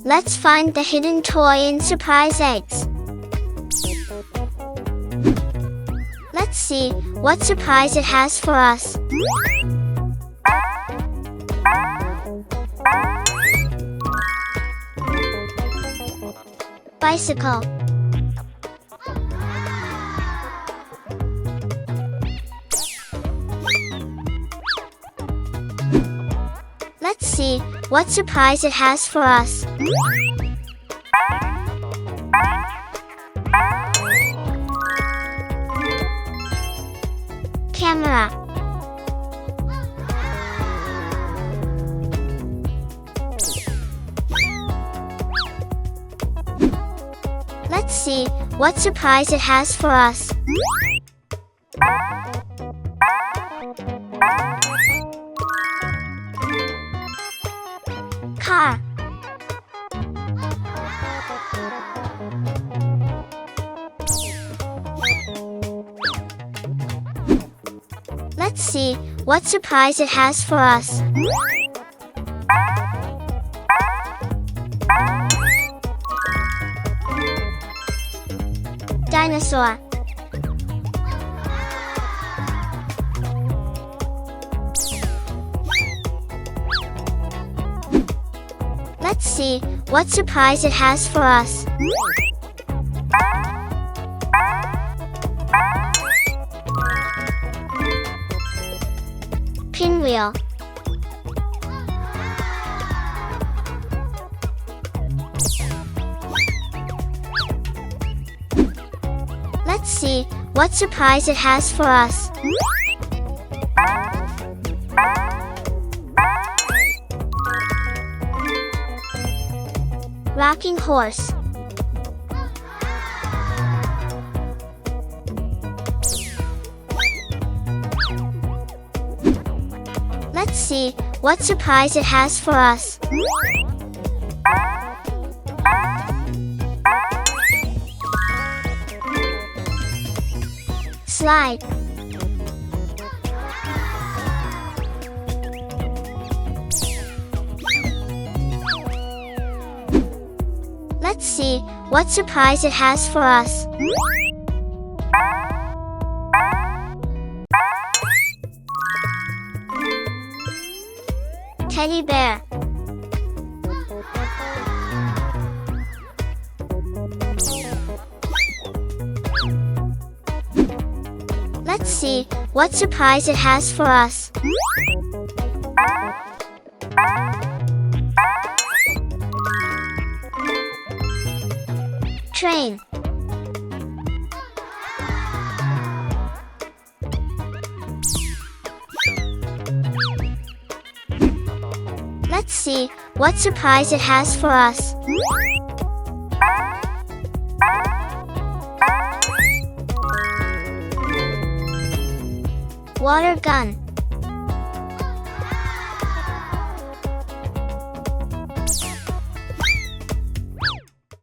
Let's find the hidden toy in surprise eggs. Let's see what surprise it has for us. Bicycle. Let's see what surprise it has for us. Camera. Let's see what surprise it has for us. Car. Let's see what surprise it has for us. Dinosaur. Let's see what surprise it has for us. Pinwheel. Let's see what surprise it has for us. Rocking horse. Let's see what surprise it has for us. Slide. Let's see what surprise it has for us. Teddy bear. Let's see what surprise it has for us. Train. Let's see what surprise it has for us. Water gun.